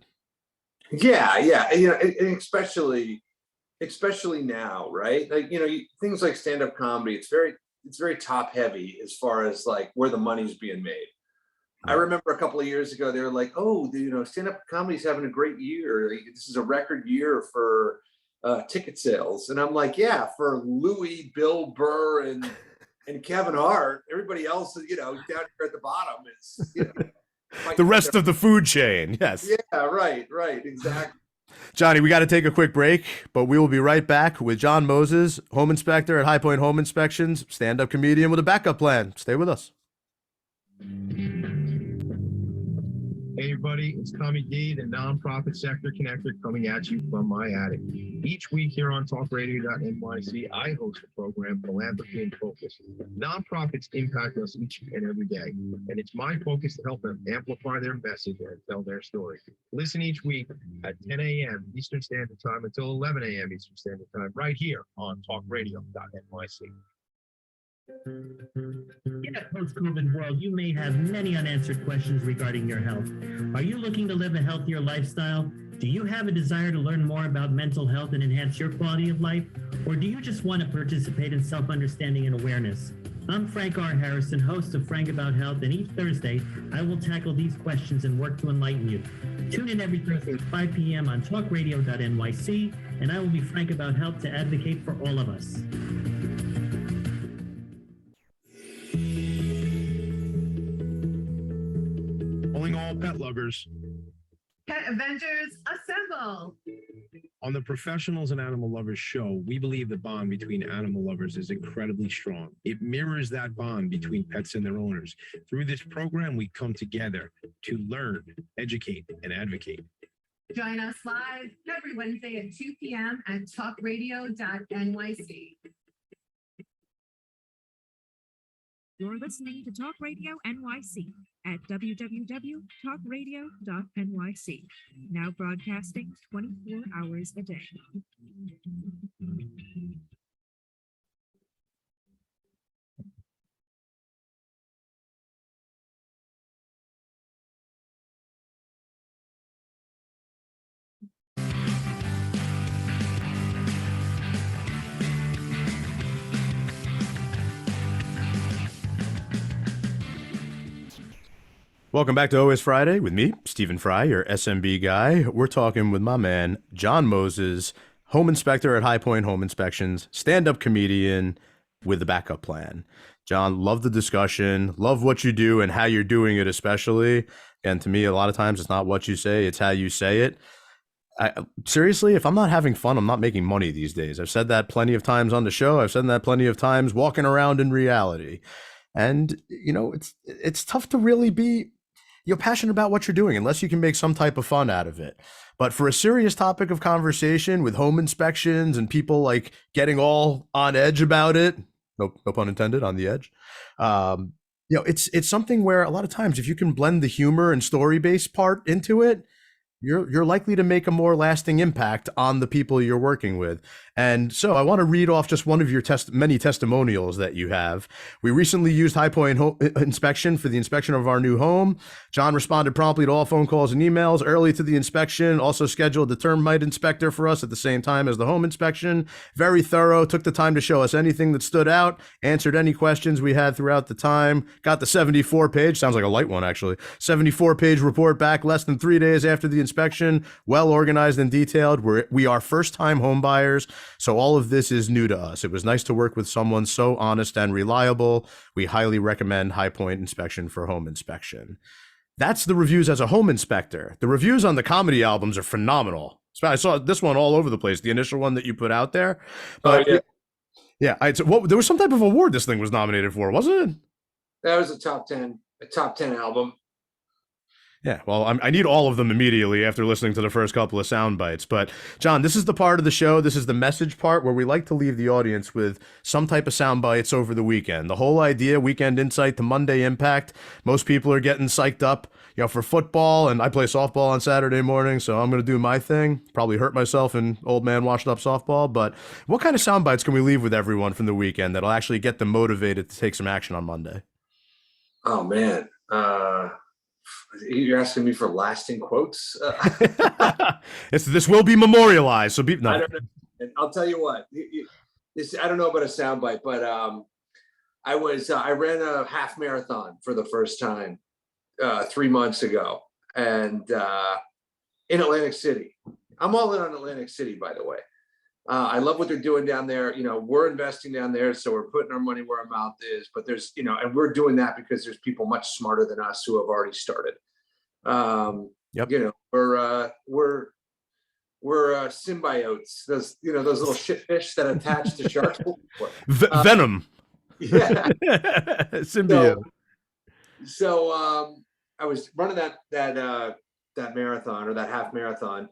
Yeah. And especially now, right? Like, things like stand-up comedy, it's very top heavy as far as like where the money's being made. I remember a couple of years ago, they were like, oh, stand-up comedy's having a great year. Like, this is a record year for ticket sales. And I'm like, yeah, for Louis, Bill Burr, and Kevin Hart. Everybody else, down here at the bottom is, the rest of the food chain. Yes. Yeah, right, exactly. Johnny, we got to take a quick break, but we will be right back with John Moses, home inspector at High Point Home Inspections, stand-up comedian with a backup plan. Stay with us. Hey everybody, it's Tommy D, the nonprofit sector connector, coming at you from my attic. Each week here on talkradio.nyc, I host a program, Philanthropy in Focus. Nonprofits impact us each and every day, and it's my focus to help them amplify their message and tell their story. Listen each week at 10 a.m. Eastern Standard Time until 11 a.m. Eastern Standard Time, right here on talkradio.nyc. In a post-COVID world, you may have many unanswered questions regarding your health. Are you looking to live a healthier lifestyle? Do you have a desire to learn more about mental health and enhance your quality of life? Or do you just want to participate in self-understanding and awareness? I'm Frank R. Harrison, host of Frank About Health, and each Thursday, I will tackle these questions and work to enlighten you. Tune in every Thursday at 5 p.m. on talkradio.nyc, and I will be Frank About Health to advocate for all of us. Calling all pet lovers. Pet Avengers, assemble! On the Professionals and Animal Lovers show, we believe the bond between animal lovers is incredibly strong. It mirrors that bond between pets and their owners. Through this program, we come together to learn, educate, and advocate. Join us live every Wednesday at 2 p.m. at talkradio.nyc. You're listening to Talk Radio NYC at www.talkradio.nyc. Now broadcasting 24 hours a day. Welcome back to Always Friday with me, Stephen Fry, your SMB guy. We're talking with my man, John Moses, home inspector at High Point Home Inspections, stand-up comedian with a backup plan. John, love the discussion, love what you do and how you're doing it especially. And to me, a lot of times it's not what you say, it's how you say it. Seriously, if I'm not having fun, I'm not making money these days. I've said that plenty of times on the show. I've said that plenty of times walking around in reality. And, you know, it's tough to really be passionate about what you're doing unless you can make some type of fun out of it. But for a serious topic of conversation with home inspections and people like getting all on edge about it, no pun intended, on the edge, it's something where a lot of times if you can blend the humor and story-based part into it, you're likely to make a more lasting impact on the people you're working with. And so I want to read off just one of your many testimonials that you have. We recently used High Point Inspection for the inspection of our new home. John responded promptly to all phone calls and emails early to the inspection, also scheduled the termite inspector for us at the same time as the home inspection. Very thorough, took the time to show us anything that stood out, answered any questions we had throughout the time, got the 74-page, sounds like a light one actually, 74-page report back less than 3 days after the inspection, well organized and detailed. We are first-time home buyers, so all of this is new to us. It was nice to work with someone so honest and reliable. We highly recommend High Point Inspection for home inspection. That's the reviews as a home inspector. The reviews on the comedy albums are phenomenal. I saw this one all over the place, the initial one that you put out there. But there was some type of award this thing was nominated for, wasn't it? That was a top 10 album. Yeah, well, I need all of them immediately after listening to the first couple of sound bites. But, John, this is the part of the show, this is the message part where we like to leave the audience with some type of sound bites over the weekend. The whole idea, weekend insight to Monday impact. Most people are getting psyched up, for football, and I play softball on Saturday morning, so I'm going to do my thing. Probably hurt myself in old man washed up softball. But what kind of sound bites can we leave with everyone from the weekend that'll actually get them motivated to take some action on Monday? Oh, man. You're asking me for lasting quotes? This will be memorialized. So I don't know. I'll tell you what. I don't know about a soundbite, but I ran a half marathon for the first time 3 months ago, and in Atlantic City. I'm all in on Atlantic City, by the way. I love what they're doing down there. We're investing down there, so we're putting our money where our mouth is. But there's, and we're doing that because there's people much smarter than us who have already started. We're symbiotes. Those little shitfish that attach to sharks. Venom. Yeah. Symbiote. So was running that marathon or that half marathon,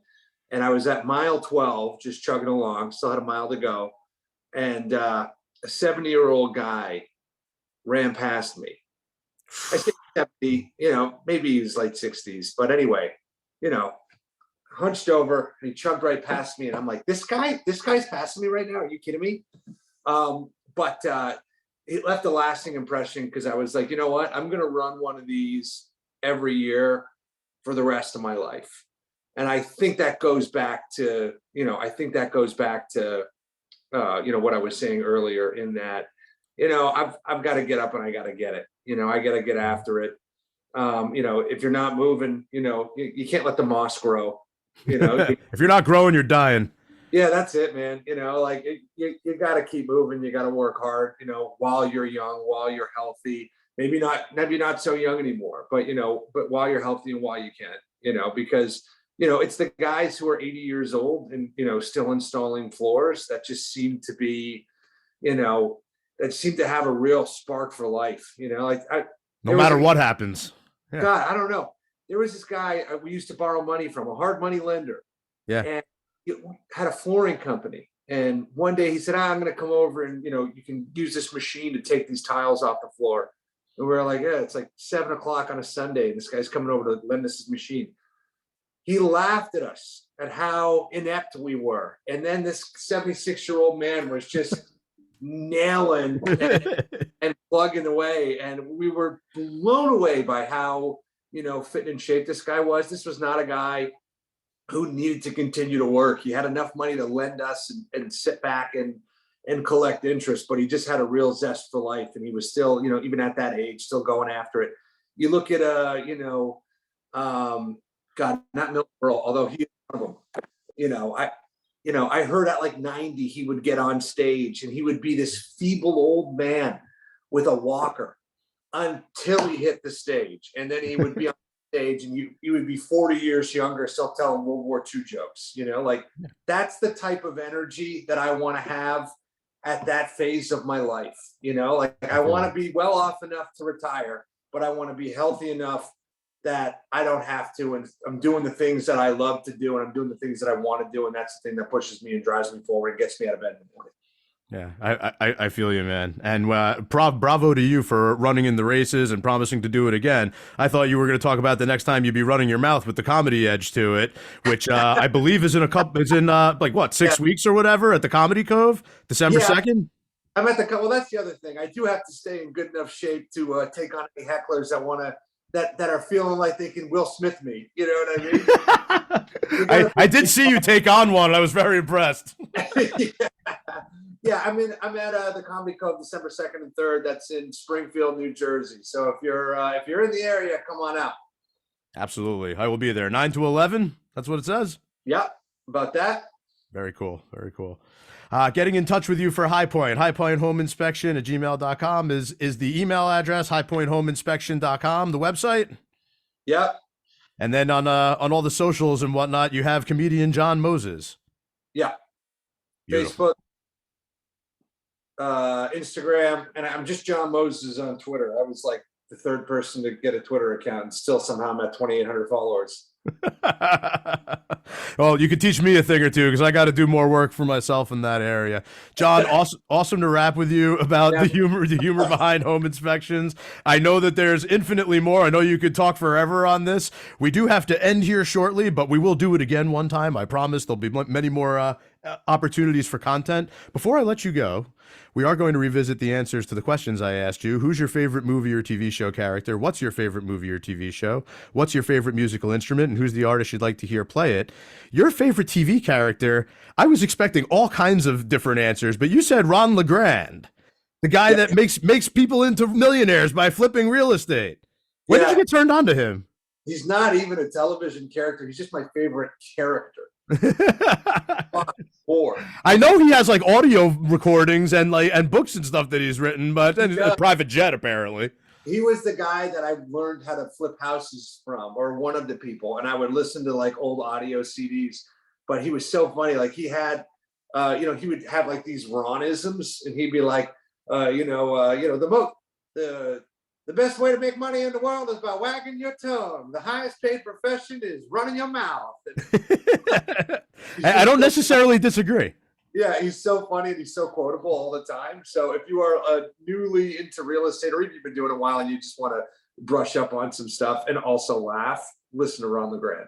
and I was at mile 12, just chugging along, still had a mile to go, and a 70-year-old guy ran past me. I think 70, maybe he was late 60s, but anyway, hunched over and he chugged right past me, and I'm like, this guy's passing me right now. Are you kidding me? But it left a lasting impression because I was like, you know what? I'm going to run one of these every year for the rest of my life. And I think that goes back to, what I was saying earlier in that, I've got to get up and I got to get it. I got to get after it. If you're not moving, you can't let the moss grow. If you're not growing, you're dying. Yeah, that's it, man. You got to keep moving. You got to work hard, while you're young, while you're healthy. Maybe not so young anymore, but while you're healthy and while you can, because it's the guys who are 80 years old and still installing floors that just seem to be, that seem to have a real spark for life. No matter what happens. Yeah. God, I don't know. There was this guy we used to borrow money from, a hard money lender. Yeah. And he had a flooring company. And one day he said, I'm going to come over and, you can use this machine to take these tiles off the floor. And we were like, yeah, it's like 7:00 on a Sunday. And this guy's coming over to lend us his machine. He laughed at us at how inept we were. And then this 76-year-old man was just nailing and plugging away. And we were blown away by how, fit and in shape this guy was. This was not a guy who needed to continue to work. He had enough money to lend us and sit back and collect interest, but he just had a real zest for life. And he was still, even at that age, still going after it. You look at, God, not Milton Berle, although he is one of them. I heard at like 90, he would get on stage and he would be this feeble old man with a walker until he hit the stage. And then he would be on stage and you would be 40 years younger, still telling World War II jokes, that's the type of energy that I want to have at that phase of my life. I want to be well off enough to retire, but I want to be healthy enough that I don't have to, and I'm doing the things that I love to do, and I'm doing the things that I want to do, and that's the thing that pushes me and drives me forward and gets me out of bed in the morning. Yeah, I feel you, man. And bravo to you for running in the races and promising to do it again. I thought you were going to talk about the next time you'd be running your mouth with the comedy edge to it, which I believe is in 6 weeks or whatever at the Comedy Cove, December 2nd. I'm at well, that's the other thing. I do have to stay in good enough shape to take on any hecklers that want to, that are feeling like they can Will Smith me. You know what I mean? I did see you take on one. I was very impressed. Yeah, I'm at the Comedy Cove December 2nd and 3rd. That's in Springfield, New Jersey. So if you're in the area, come on out. Absolutely. I will be there. 9 to 11. That's what it says. Yeah, about that. Very cool. Very cool. Getting in touch with you for High Point Home Inspection at gmail.com is the email address, highpointhomeinspection.com, the website. Yep. And then on all the socials and whatnot, you have comedian John Moses. Yeah. Beautiful. Facebook, Instagram, and I'm just John Moses on Twitter. I was like the third person to get a Twitter account, and still somehow I'm at 2,800 followers. Well, you could teach me a thing or two because I got to do more work for myself in that area. John, awesome to rap with you about the humor behind home inspections. I know that there's infinitely more. I know you could talk forever on this. We do have to end here shortly, but we will do it again one time. I promise there'll be many more opportunities for content. Before I let you go, we are going to revisit the answers to the questions I asked you. Who's your favorite movie or TV show character? What's your favorite movie or TV show? What's your favorite musical instrument? And who's the artist you'd like to hear play it? Your favorite TV character, I was expecting all kinds of different answers, but you said Ron LeGrand, the guy that makes people into millionaires by flipping real estate. When did you get turned on to him? He's not even a television character. He's just my favorite character. I know he has like audio recordings and books and stuff that he's written, but a private jet apparently. He was the guy that I learned how to flip houses from, or one of the people, and I would listen to like old audio CDs. But he was so funny. Like he had, he would have like these Ronisms, and he'd be like, the The best way to make money in the world is by wagging your tongue. The highest paid profession is running your mouth. I don't necessarily disagree. Yeah, he's so funny and he's so quotable all the time. So if you are newly into real estate, or even you've been doing it a while and you just want to brush up on some stuff and also laugh, listen to Ron LeGrand.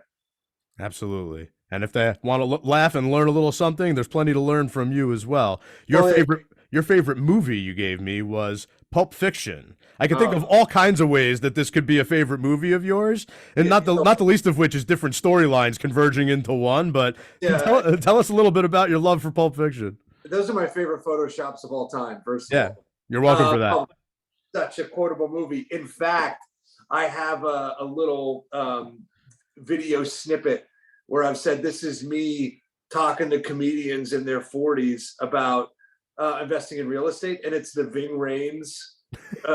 Absolutely. And if they want to laugh and learn a little something, there's plenty to learn from you as well. Your favorite movie you gave me was Pulp Fiction. I can think of all kinds of ways that this could be a favorite movie of yours, and not the least of which is different storylines converging into one. But tell us a little bit about your love for Pulp Fiction. Those are my favorite photoshops of all time. First of all. You're welcome for that. Such a quotable movie. In fact, I have a little video snippet where I've said this is me talking to comedians in their 40s about investing in real estate, and it's the Ving Rhames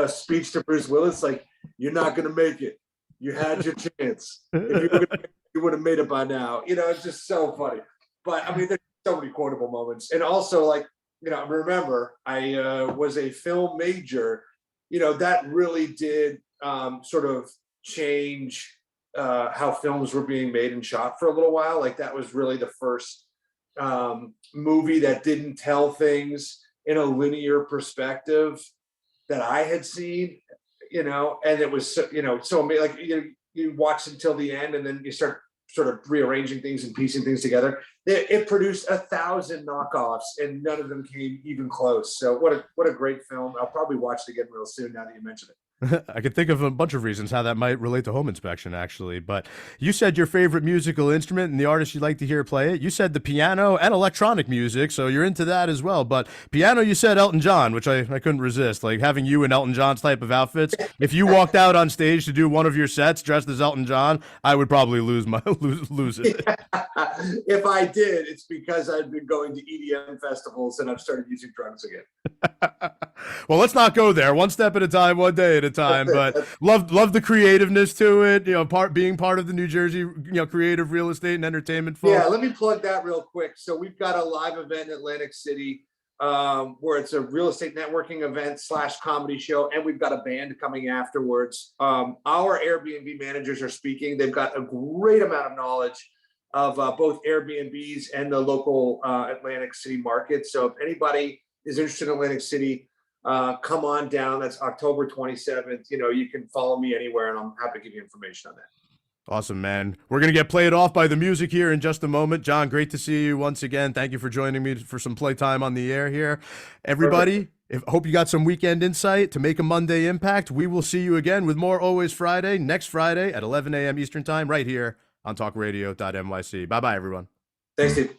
speech to Bruce Willis, like, you're not going to make it. You had your chance. If you would have made it by now. You know, it's just so funny. But I mean, there's so many quotable moments. And also, like, you know, remember, I was a film major. You know, that really did sort of change how films were being made and shot for a little while. Like, that was really the first movie that didn't tell things in a linear perspective that I had seen, you know, and it was, you know, so like you watch until the end and then you start sort of rearranging things and piecing things together. It produced 1,000 knockoffs and none of them came even close. So what a great film. I'll probably watch it again real soon now that you mention it. I could think of a bunch of reasons how that might relate to home inspection, actually. But you said your favorite musical instrument and the artist you'd like to hear play it. You said the piano and electronic music, so you're into that as well. But piano, you said Elton John, which I couldn't resist. Like, having you in Elton John's type of outfits. If you walked out on stage to do one of your sets dressed as Elton John, I would probably lose it. If I did, it's because I've been going to EDM festivals and I've started using drugs again. Well, let's not go there. One step at a time, one day at a time. But love the creativeness to it. You know, being part of the New Jersey, you know, creative real estate and entertainment folks. Yeah, let me plug that real quick. So we've got a live event in Atlantic City where it's a real estate networking event / comedy show, and we've got a band coming afterwards. Our Airbnb managers are speaking. They've got a great amount of knowledge of both Airbnbs and the local Atlantic City market. So if anybody is interested in Atlantic City, come on down. That's October 27th. You know, you can follow me anywhere and I'm happy to give you information on that. Awesome, man. We're going to get played off by the music here in just a moment. John, great to see you once again. Thank you for joining me for some playtime on the air here. Everybody, I hope you got some weekend insight to make a Monday impact. We will see you again with more Always Friday next Friday at 11 a.m. Eastern Time right here on talkradio.nyc. Bye-bye, everyone. Thanks, Steve.